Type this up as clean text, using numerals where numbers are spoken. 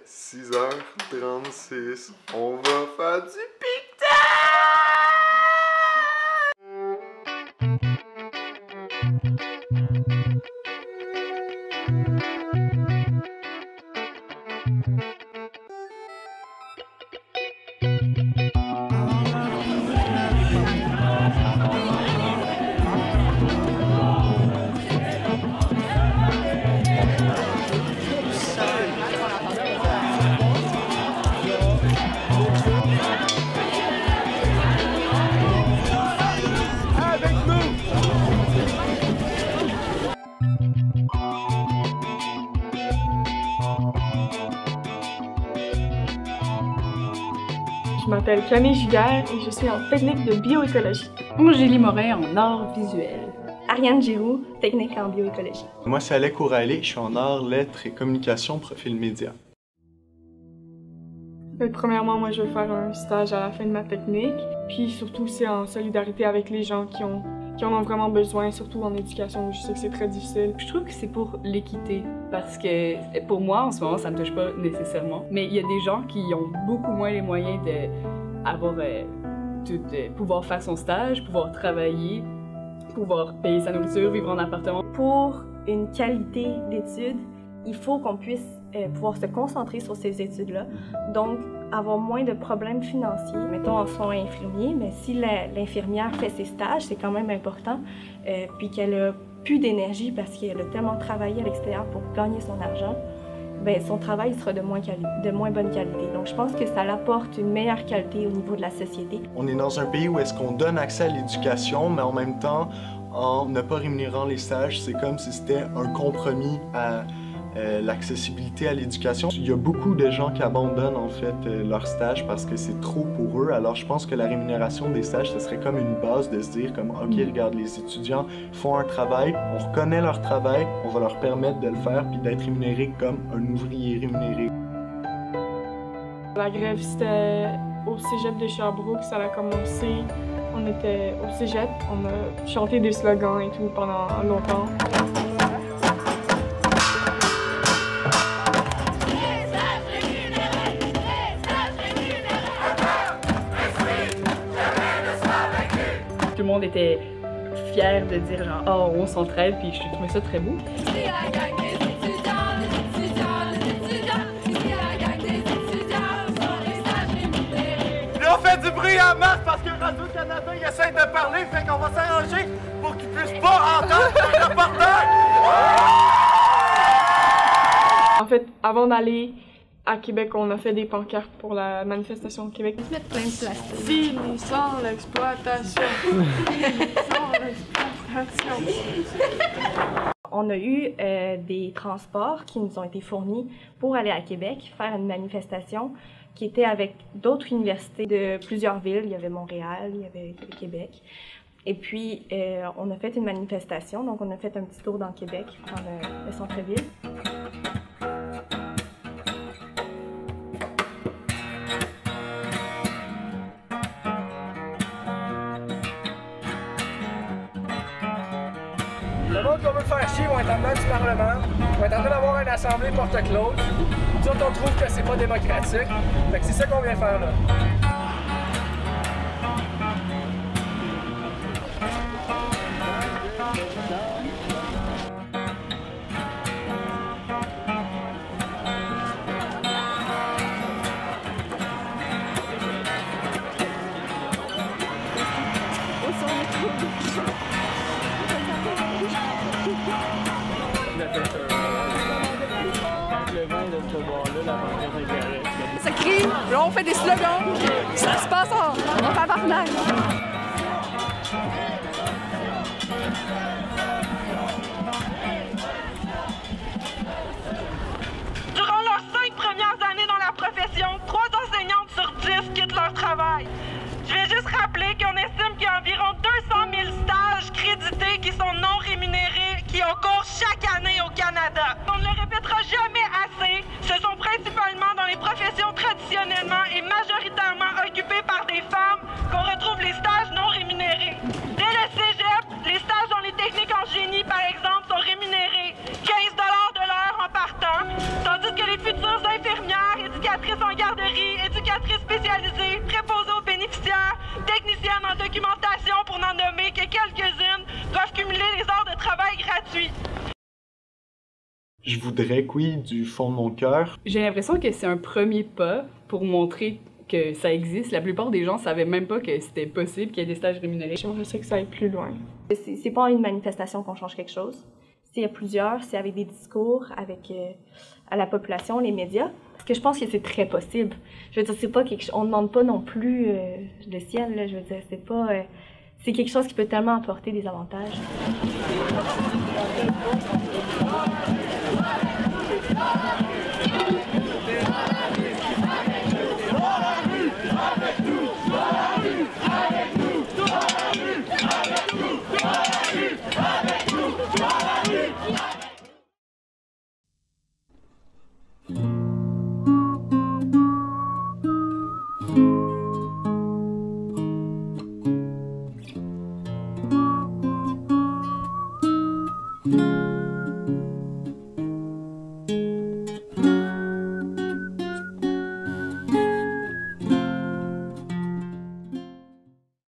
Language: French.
6h36. On va faire du pique-nique! Je m'appelle Camille Giguère et je suis en technique de bioécologie. Moi, Julie Morin en art visuel. Ariane Giroux, technique en bioécologie. Moi, c'est Alec O'Reilly, je suis en art, lettres et communication, profil média. Premièrement, moi, je veux faire un stage à la fin de ma technique. Puis surtout, c'est en solidarité avec les gens qui en ont vraiment besoin, surtout en éducation. Je sais que c'est très difficile. Je trouve que c'est pour l'équité, parce que pour moi, en ce moment, ça me touche pas nécessairement. Mais il y a des gens qui ont beaucoup moins les moyens de pouvoir faire son stage, pouvoir travailler, pouvoir payer sa nourriture, vivre en appartement. Pour une qualité d'études, il faut qu'on puisse pouvoir se concentrer sur ces études-là. Donc, avoir moins de problèmes financiers. Mettons en soins infirmiers, mais si l'infirmière fait ses stages, c'est quand même important, puis qu'elle a plus d'énergie parce qu'elle a tellement travaillé à l'extérieur pour gagner son argent, bien, son travail sera de moins bonne qualité. Donc, je pense que ça apporte une meilleure qualité au niveau de la société. On est dans un pays où est-ce qu'on donne accès à l'éducation, mais en même temps, en ne pas rémunérant les stages, c'est comme si c'était un compromis à l'accessibilité à l'éducation. Il y a beaucoup de gens qui abandonnent en fait leur stage parce que c'est trop pour eux. Alors je pense que la rémunération des stages, ce serait comme une base de se dire comme ok, regarde, les étudiants font un travail, on reconnaît leur travail, on va leur permettre de le faire puis d'être rémunérés comme un ouvrier rémunéré. La grève, c'était au cégep de Sherbrooke, ça a commencé. On était au cégep, on a chanté des slogans et tout pendant longtemps. Tout le monde était fier de dire genre « Oh, on s'entraide », puis je trouvais ça très beau. Là, on fait du bruit en masse parce que Radio-Canada il essaie de parler, fait qu'on va s'arranger pour qu'ils puissent pas entendre le reporter! En fait, avant d'aller à Québec, on a fait des pancartes pour la manifestation de Québec. Mettre plein de plastique. Finissons l'exploitation! Finissons l'exploitation! On a eu des transports qui nous ont été fournis pour aller à Québec, faire une manifestation qui était avec d'autres universités de plusieurs villes. Il y avait Montréal, il y avait Québec. Et puis, on a fait une manifestation, donc on a fait un petit tour dans Québec, dans le centre-ville. Le monde qu'on veut faire chier vont être en dedans du Parlement, vont être en train d'avoir une assemblée porte close. Nous autres, on trouve que c'est pas démocratique. Fait que c'est ça qu'on vient faire là. Ça crie, là on fait des slogans, ça se passe en tabarnak. Durant leurs 5 premières années dans la profession, 3 enseignantes sur 10 quittent leur travail. Je vais juste rappeler qu'on estime qu'il y a environ 200 000 stages crédités qui sont non rémunérés, qui ont cours chaque année au Canada. On ne le répétera jamais assez, ce sont principalement dans les professions traditionnellement et majoritairement occupées par des femmes qu'on retrouve les stages non rémunérés. Dès éducatrice en garderie, éducatrice spécialisée, préposée aux bénéficiaires, technicienne en documentation pour n'en nommer que quelques-unes, doivent cumuler les heures de travail gratuits. Je voudrais que oui, du fond de mon cœur. J'ai l'impression que c'est un premier pas pour montrer que ça existe. La plupart des gens savaient même pas que c'était possible qu'il y ait des stages rémunérés. J'aimerais ça que ça aille plus loin. C'est pas en une manifestation qu'on change quelque chose. S'il y a plusieurs, c'est avec des discours, avec à la population, les médias. Parce que je pense que c'est très possible. Je veux dire, c'est pas on ne demande pas non plus le ciel, là. Je veux dire, c'est pas... c'est quelque chose qui peut tellement apporter des avantages.